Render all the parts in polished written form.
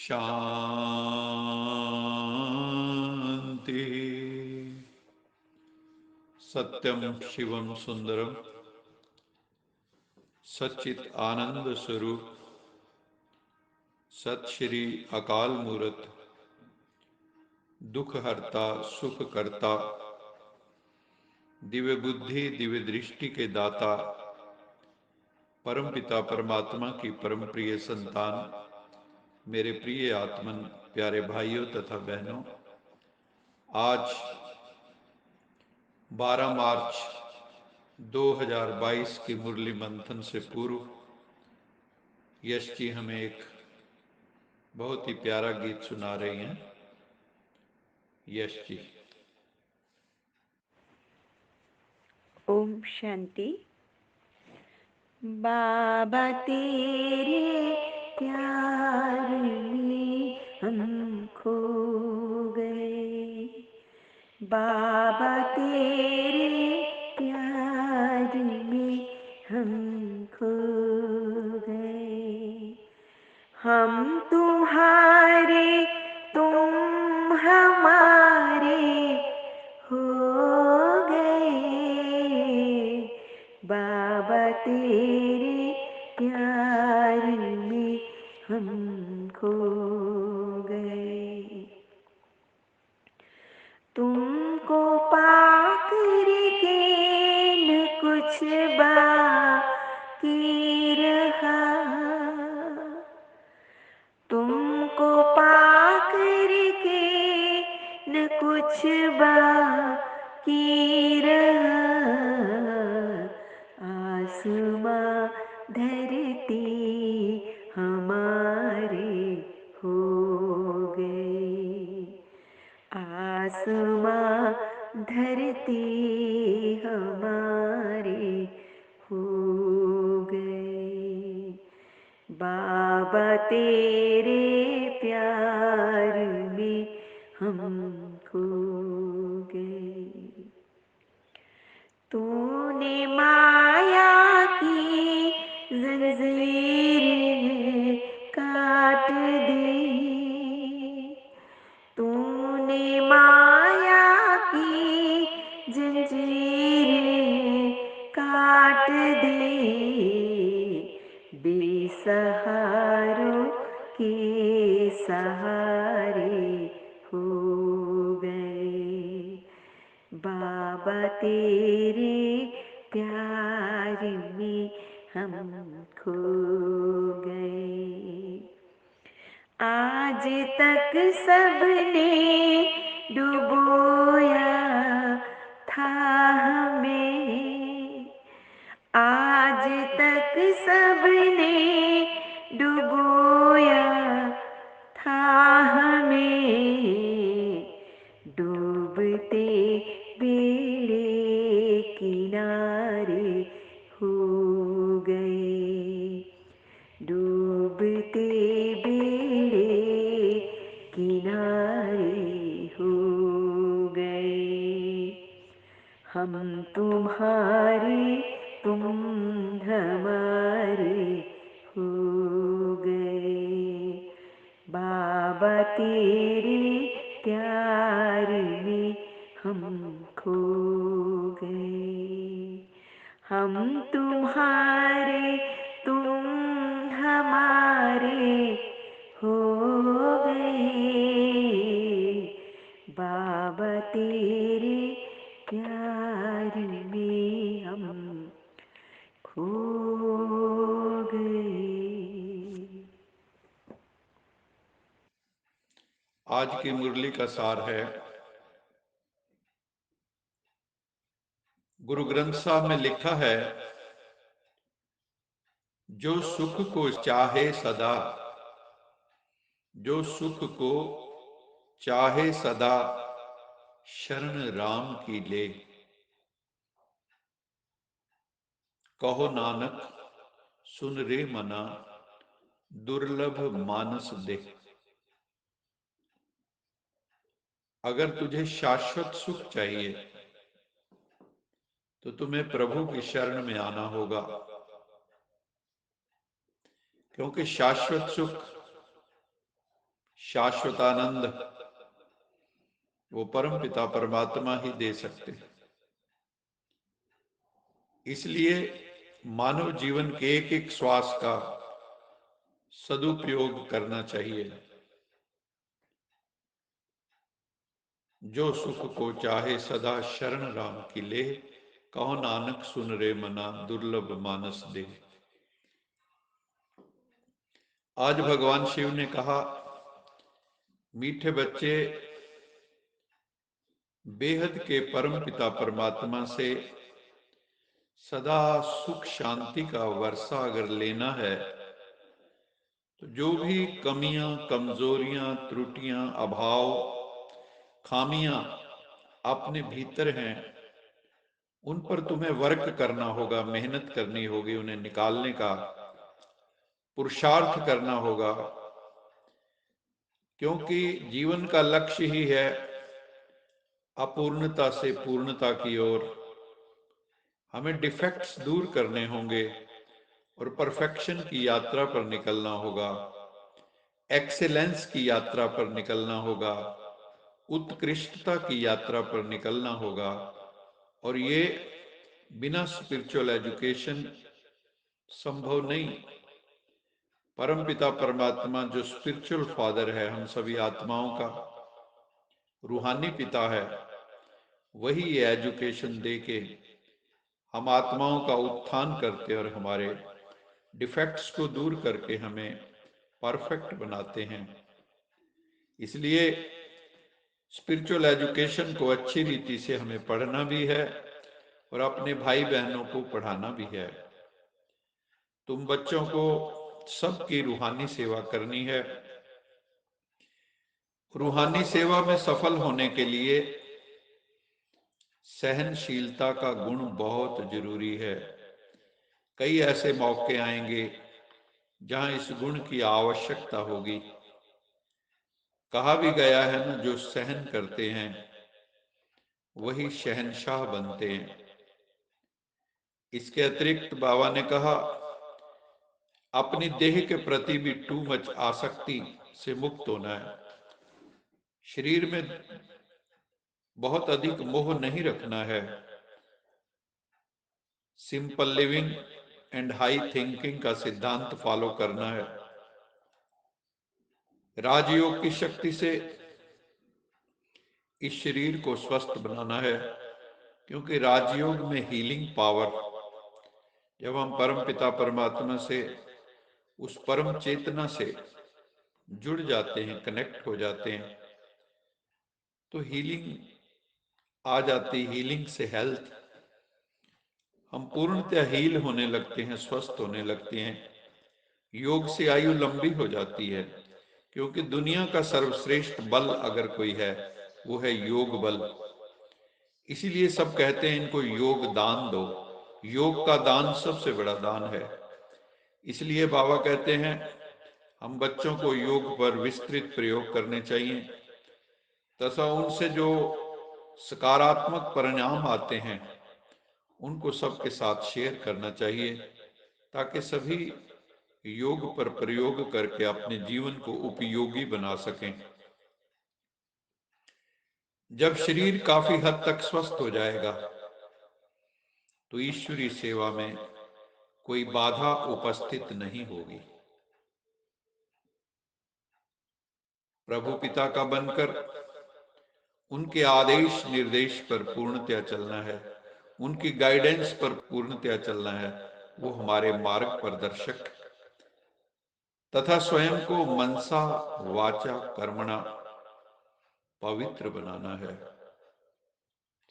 शांति। सत्यम शिवम सुंदरम सच्चित आनंद स्वरूप सत श्री अकाल मूरत दुख हरता सुख करता दिव्य बुद्धि दिव्य दृष्टि के दाता परम पिता परमात्मा की परम प्रिय संतान मेरे प्रिय आत्मन प्यारे भाइयों तथा बहनों, आज 12 मार्च 2022 की मुरली मंथन से पूर्व यश जी हमें एक बहुत ही प्यारा गीत सुना रही हैं। यश जी। ओम शांति। बाबा तेरे प्यार में हम खो गए, बाबा तेरे प्यार में हम खो गए। हम तुम्हारे तुम हमारे हो गए, बाबा तेरे प्यार में हम खो गए। तुमको पाकर के न कुछ बाकी रहा, तुमको पाकर के न कुछ बाकी रहा। आसमां धरती हमारे हो गए, आसमां धरती हमारे हो गए, बाबा तेरे प्यार में हम खो गए। तूने माया की जंजीरें काट दी, तूने माया की जंजीरें काट दी, बेसहारों के सहारे हो गए, बाबा तेरे प्यार में हम खो गए। आज तक सबने डुबोया था हमें, आज तक सबने डुबोया था हमें, डूबते बेड़े किनारे हो गए, डूबते बेड़े किनारे हो गए। हम तुम्हारे तुम हमारे हो गए, बाबा तेरे प्यार में हम खो गए। हम तुम्हारे तुम हमारे हो गए, बाबा तेरे प्यार में हम खो गए। आज की मुरली का सार है, गुरु ग्रंथ साहब में लिखा है, जो सुख को चाहे सदा, जो सुख को चाहे सदा, शरण राम की ले। कहो नानक सुन रे मना, दुर्लभ मानस दे। अगर तुझे शाश्वत सुख चाहिए तो तुम्हें प्रभु की शरण में आना होगा, क्योंकि शाश्वत सुख शाश्वतानंद वो परम पिता परमात्मा ही दे सकते हैं। इसलिए मानव जीवन के एक एक श्वास का सदुपयोग करना चाहिए। जो सुख को चाहे सदा शरण राम की ले, कहो नानक सुन रे मना दुर्लभ मानस दे। आज भगवान शिव ने कहा, मीठे बच्चे, बेहद के परम पिता परमात्मा से सदा सुख शांति का वर्षा अगर लेना है तो जो भी कमियां, कमजोरियां, त्रुटियां, अभाव, खामियां अपने भीतर हैं, उन पर तुम्हें वर्क करना होगा, मेहनत करनी होगी, उन्हें निकालने का पुरुषार्थ करना होगा। क्योंकि जीवन का लक्ष्य ही है अपूर्णता से पूर्णता की ओर। हमें डिफेक्ट्स दूर करने होंगे और परफेक्शन की यात्रा पर निकलना होगा, एक्सेलेंस की यात्रा पर निकलना होगा, उत्कृष्टता की यात्रा पर निकलना होगा। और ये बिना स्पिरिचुअल एजुकेशन संभव नहीं। परमपिता परमात्मा जो स्पिरिचुअल फादर है हम सभी आत्माओं का, रूहानी पिता है, वही ये एजुकेशन दे के हम आत्माओं का उत्थान करते और हमारे डिफेक्ट्स को दूर करके हमें परफेक्ट बनाते हैं। इसलिए स्पिरिचुअल एजुकेशन को अच्छी रीति से हमें पढ़ना भी है और अपने भाई बहनों को पढ़ाना भी है। तुम बच्चों को सबकी रूहानी सेवा करनी है। रूहानी सेवा में सफल होने के लिए सहनशीलता का गुण बहुत जरूरी है। कई ऐसे मौके आएंगे जहां इस गुण की आवश्यकता होगी। कहा भी गया है ना, जो सहन करते हैं वही शहंशाह बनते हैं। इसके अतिरिक्त बाबा ने कहा, अपनी देह के प्रति भी टू मच आसक्ति से मुक्त होना है। शरीर में बहुत अधिक मोह नहीं रखना है। Simple living and high thinking का सिद्धांत फॉलो करना है। राजयोग की शक्ति से इस शरीर को स्वस्थ बनाना है, क्योंकि राजयोग में हीलिंग पावर, जब हम परम पिता परमात्मा से, उस परम चेतना से जुड़ जाते हैं, कनेक्ट हो जाते हैं, तो हीलिंग आ जाती। हीलिंग से हेल्थ, हम पूर्णतः हील होने लगते हैं, स्वस्थ होने लगते हैं। योग से आयु लंबी हो जाती है, क्योंकि दुनिया का सर्वश्रेष्ठ बल अगर कोई है वो है योग बल। इसीलिए सब कहते हैं इनको योग दान दो। योग का दान सबसे बड़ा दान है। इसलिए बाबा कहते हैं हम बच्चों को योग पर विस्तृत प्रयोग करने चाहिए, तथा उनसे जो सकारात्मक परिणाम आते हैं उनको सबके साथ शेयर करना चाहिए, ताकि सभी योग पर प्रयोग करके अपने जीवन को उपयोगी बना सकें। जब शरीर काफी हद तक स्वस्थ हो जाएगा तो ईश्वरीय सेवा में कोई बाधा उपस्थित नहीं होगी। प्रभु पिता का बनकर उनके आदेश निर्देश पर पूर्णतया चलना है, उनकी गाइडेंस पर पूर्णतया चलना है। वो हमारे मार्ग प्रदर्शक तथा स्वयं को मनसा वाचा कर्मणा पवित्र बनाना है,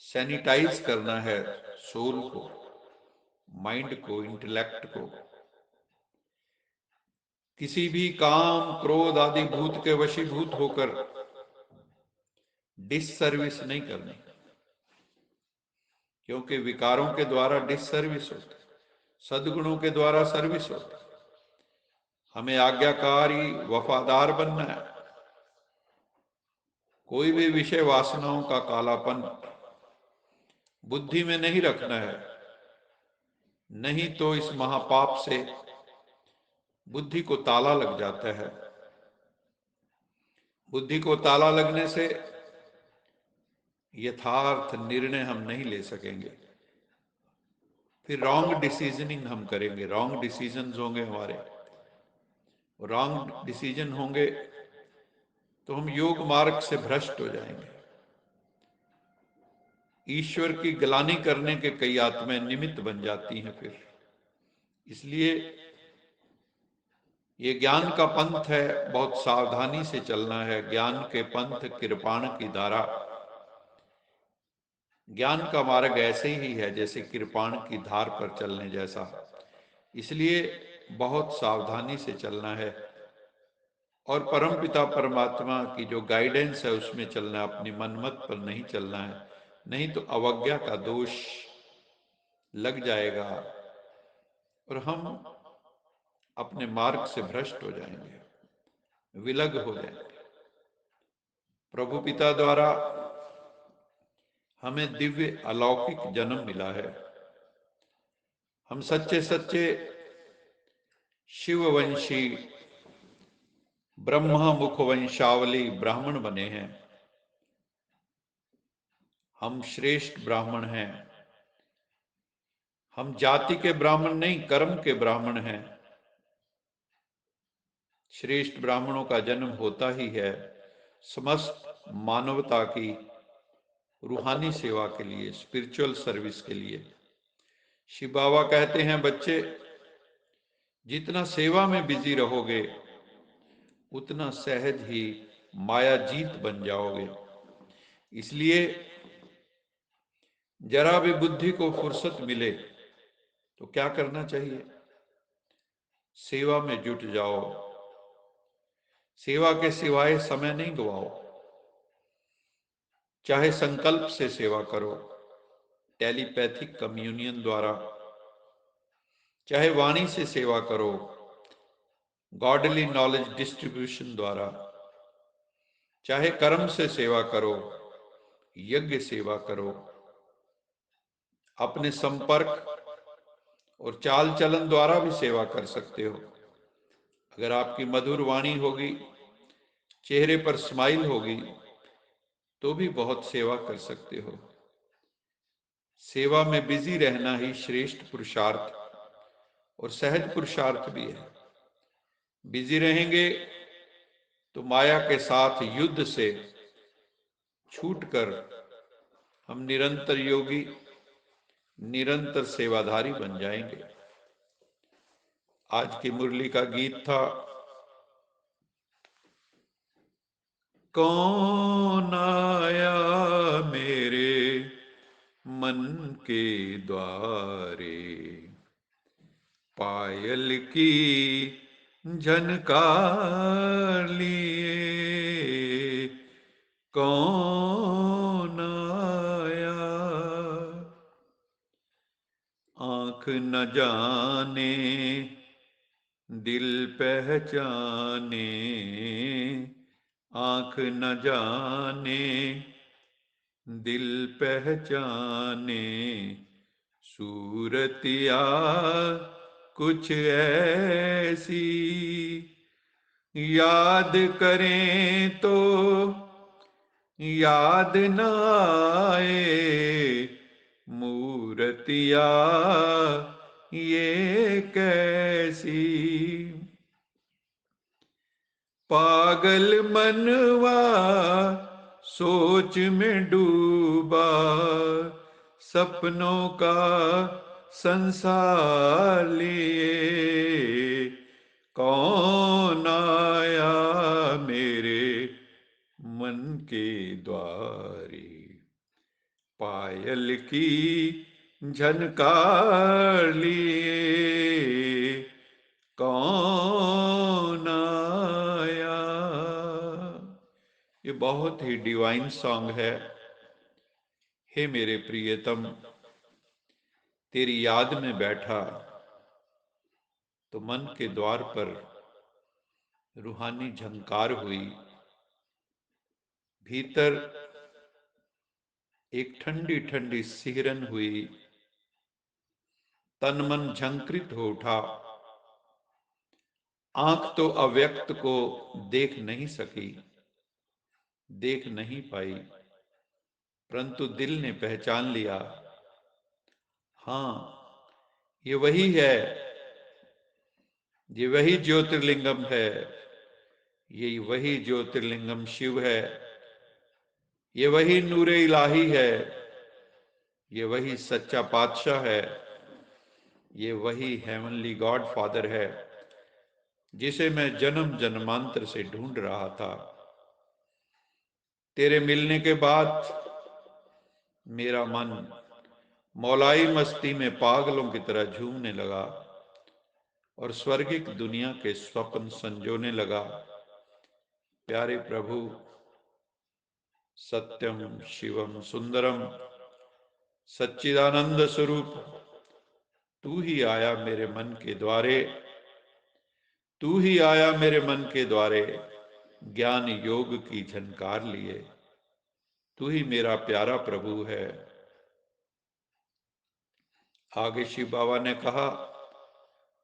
सैनिटाइज करना है सोल को, माइंड को, इंटेलेक्ट को। किसी भी काम, क्रोध आदि भूत के वशीभूत होकर डिससर्विस नहीं करनी, क्योंकि विकारों के द्वारा डिससर्विस होती, सद्गुणों के द्वारा सर्विस होती। हमें आज्ञाकारी वफादार बनना है। कोई भी विषय वासनाओं का कालापन बुद्धि में नहीं रखना है, नहीं तो इस महापाप से बुद्धि को ताला लग जाता है। बुद्धि को ताला लगने से यथार्थ निर्णय हम नहीं ले सकेंगे। फिर रॉन्ग डिसीजनिंग हम करेंगे, रॉन्ग डिसीजंस होंगे हमारे। रॉन्ग डिसीजन होंगे तो हम योग मार्ग से भ्रष्ट हो जाएंगे। ईश्वर की ग्लानि करने के कई आत्माएं निमित्त बन जाती हैं। फिर इसलिए ये ज्ञान का पंथ है, बहुत सावधानी से चलना है। ज्ञान के पंथ कृपाण की धारा। ज्ञान का मार्ग ऐसे ही है जैसे कृपाण की धार पर चलने जैसा। इसलिए बहुत सावधानी से चलना है और परमपिता परमात्मा की जो गाइडेंस है उसमें चलना है, अपनी मनमत पर नहीं चलना है। नहीं तो अवज्ञा का दोष लग जाएगा और हम अपने मार्ग से भ्रष्ट हो जाएंगे, विलग हो जाएंगे। प्रभु पिता द्वारा हमें दिव्य अलौकिक जन्म मिला है। हम सच्चे सच्चे शिववंशी ब्रह्मा मुखवंशावली ब्राह्मण बने हैं। हम श्रेष्ठ ब्राह्मण हैं। हम जाति के ब्राह्मण नहीं, कर्म के ब्राह्मण हैं। श्रेष्ठ ब्राह्मणों का जन्म होता ही है समस्त मानवता की रूहानी सेवा के लिए, स्पिरिचुअल सर्विस के लिए। शिव बाबा कहते हैं, बच्चे जितना सेवा में बिजी रहोगे उतना सहज ही माया जीत बन जाओगे। इसलिए जरा भी बुद्धि को फुर्सत मिले तो क्या करना चाहिए? सेवा में जुट जाओ। सेवा के सिवाय समय नहीं गवाओ। चाहे संकल्प से सेवा करो, टेलीपैथिक कम्युनियन द्वारा, चाहे वाणी से सेवा करो, गॉडली नॉलेज डिस्ट्रीब्यूशन द्वारा, चाहे कर्म से सेवा करो, यज्ञ सेवा करो। अपने संपर्क और चाल चलन द्वारा भी सेवा कर सकते हो। अगर आपकी मधुर वाणी होगी, चेहरे पर स्माइल होगी, तो भी बहुत सेवा कर सकते हो। सेवा में बिजी रहना ही श्रेष्ठ पुरुषार्थ और सहज पुरुषार्थ भी है। बिजी रहेंगे तो माया के साथ युद्ध से छूटकर हम निरंतर योगी, निरंतर सेवाधारी बन जाएंगे। आज की मुरली का गीत था, कौन आया मेरे मन के द्वारे, पायल की झनकार लिए, कौन आया। आँख न जाने दिल पहचाने, आँख न जाने दिल पहचाने, सूरतिया कुछ ऐसी, याद करें तो याद न आए, मूर्तिया ये कैसी। पागल मनवा सोच में डूबा, सपनों का संसार लिए, कौन आया मेरे मन के द्वारे, पायल की झनकार लिए, कौन आया। ये बहुत ही डिवाइन सॉन्ग है। हे मेरे प्रियतम, तेरी याद में बैठा तो मन के द्वार पर रूहानी झंकार हुई। भीतर एक ठंडी ठंडी सिहरन हुई, तन मन झंकृत हो उठा। आंख तो अव्यक्त को देख नहीं सकी, देख नहीं पाई, परंतु दिल ने पहचान लिया। हाँ, ये वही है, ये वही ज्योतिर्लिंगम है, ये वही ज्योतिर्लिंगम शिव है, ये वही नूरे इलाही है, ये वही सच्चा पातशाह है, ये वही हेवनली गॉड फादर है, जिसे मैं जन्म जन्मांतर से ढूंढ रहा था। तेरे मिलने के बाद मेरा मन मौलाई मस्ती में पागलों की तरह झूमने लगा और स्वर्गिक दुनिया के स्वप्न संजोने लगा। प्यारे प्रभु, सत्यम शिवम सुंदरम सच्चिदानंद स्वरूप, तू ही आया मेरे मन के द्वारे, तू ही आया मेरे मन के द्वारे, ज्ञान योग की झनकार लिए। तू ही मेरा प्यारा प्रभु है। आगे शिव बाबा ने कहा,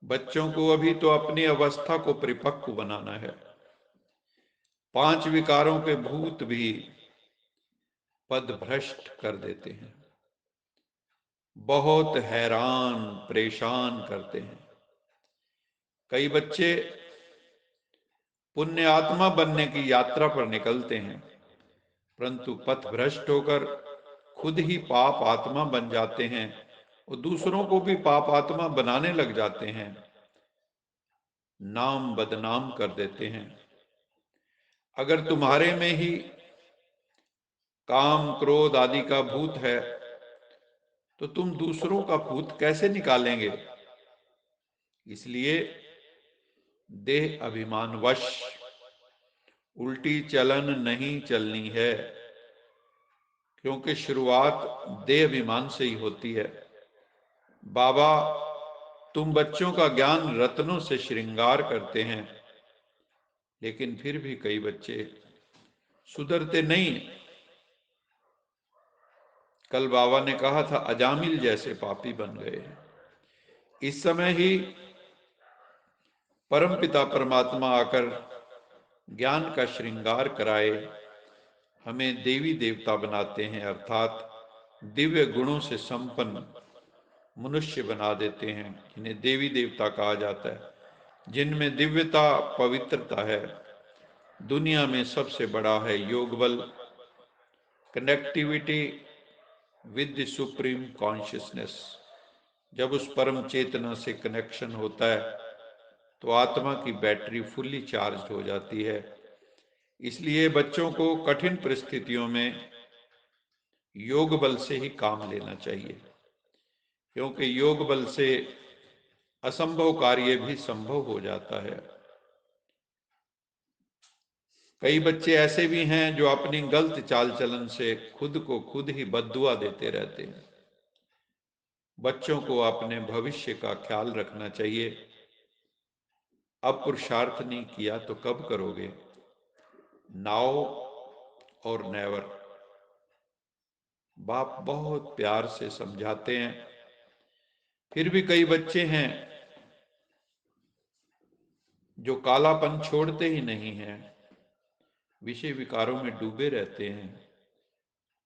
बच्चों को अभी तो अपनी अवस्था को परिपक्व बनाना है। 5 विकारों के भूत भी पद भ्रष्ट कर देते हैं, बहुत हैरान परेशान करते हैं। कई बच्चे पुण्य आत्मा बनने की यात्रा पर निकलते हैं, परंतु पथ भ्रष्ट होकर खुद ही पाप आत्मा बन जाते हैं और दूसरों को भी पाप आत्मा बनाने लग जाते हैं, नाम बदनाम कर देते हैं। अगर तुम्हारे में ही काम क्रोध आदि का भूत है, तो तुम दूसरों का भूत कैसे निकालेंगे? इसलिए देह अभिमानवश उल्टी चलन नहीं चलनी है, क्योंकि शुरुआत देह अभिमान से ही होती है। बाबा, तुम बच्चों का ज्ञान रत्नों से श्रृंगार करते हैं, लेकिन फिर भी कई बच्चे सुधरते नहीं। कल बाबा ने कहा था, अजामिल जैसे पापी बन गए। इस समय ही परमपिता परमात्मा आकर ज्ञान का श्रृंगार कराए, हमें देवी देवता बनाते हैं, अर्थात दिव्य गुणों से संपन्न मनुष्य बना देते हैं। इन्हें देवी देवता कहा जाता है, जिनमें दिव्यता पवित्रता है। दुनिया में सबसे बड़ा है योग बल, connectivity with the supreme consciousness. जब उस परम चेतना से कनेक्शन होता है तो आत्मा की बैटरी फुल्ली चार्ज हो जाती है। इसलिए बच्चों को कठिन परिस्थितियों में योग बल से ही काम लेना चाहिए, क्योंकि योग बल से असंभव कार्य भी संभव हो जाता है। कई बच्चे ऐसे भी हैं जो अपनी गलत चाल चलन से खुद को खुद ही बद्दुआ देते रहते हैं। बच्चों को अपने भविष्य का ख्याल रखना चाहिए। अब पुरुषार्थ नहीं किया तो कब करोगे? नाउ और नेवर। बाप बहुत प्यार से समझाते हैं, फिर भी कई बच्चे हैं जो कालापन छोड़ते ही नहीं हैं, विषय विकारों में डूबे रहते हैं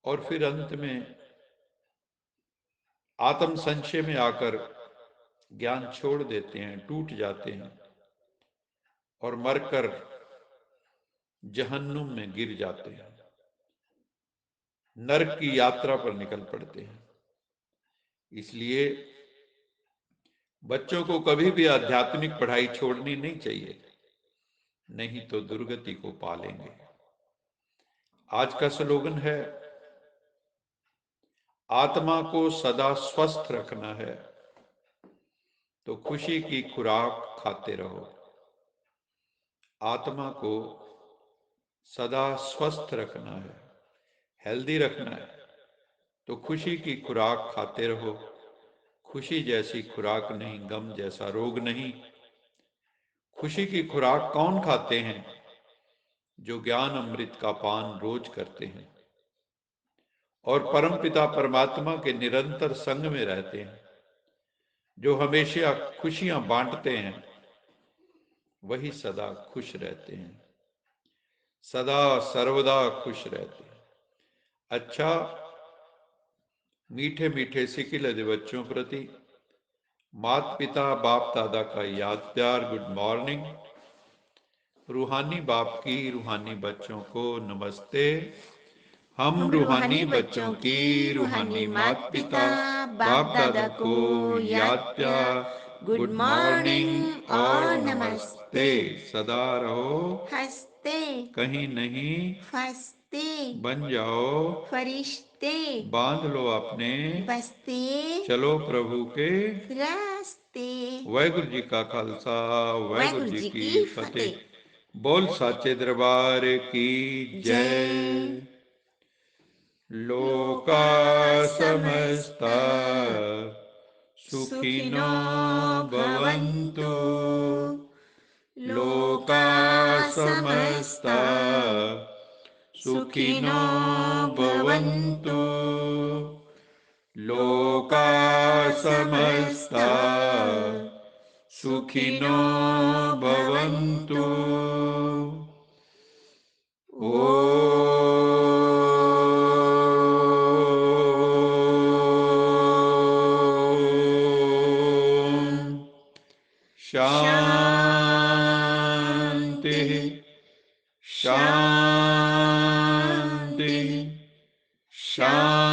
और फिर अंत में आत्म संशय में आकर ज्ञान छोड़ देते हैं, टूट जाते हैं और मरकर जहन्नुम में गिर जाते हैं, नरक की यात्रा पर निकल पड़ते हैं। इसलिए बच्चों को कभी भी आध्यात्मिक पढ़ाई छोड़नी नहीं चाहिए, नहीं तो दुर्गति को पालेंगे। आज का स्लोगन है, आत्मा को सदा स्वस्थ रखना है तो खुशी की खुराक खाते रहो। आत्मा को सदा स्वस्थ रखना है, हेल्दी रखना है, तो खुशी की खुराक खाते रहो। खुशी जैसी खुराक नहीं, गम जैसा रोग नहीं। खुशी की खुराक कौन खाते हैं? जो ज्ञान अमृत का पान रोज करते हैं और परमपिता परमात्मा के निरंतर संग में रहते हैं, जो हमेशा खुशियां बांटते हैं, वही सदा खुश रहते हैं। सदा सर्वदा खुश रहते। अच्छा, मीठे मीठे सिकिल बच्चों प्रति माता पिता बाप दादा का याद प्यार गुड मॉर्निंग। रूहानी बाप की रूहानी बच्चों को नमस्ते। हम रूहानी बच्चों की रूहानी माता पिता बाप दादा को याद प्यार गुड मॉर्निंग और नमस्ते। सदा रहो हंसते कहीं नहीं फंसते बन जाओ फरिश्ते बांध लो अपने बसते चलो प्रभु के रास्ते। वाहिगुरु जी का खालसा वाहिगुरु वाहिगुरु जी जी की की फतेह। फतेह। बोल साचे दरबार की जय। जय। लोका समस्ता सुखिनो भवन्तु। लोका समस्ता सुखिनो भवन्तु। लोका समस्ता सुखिनो भवन्तु। ओम शांति शांति शांति।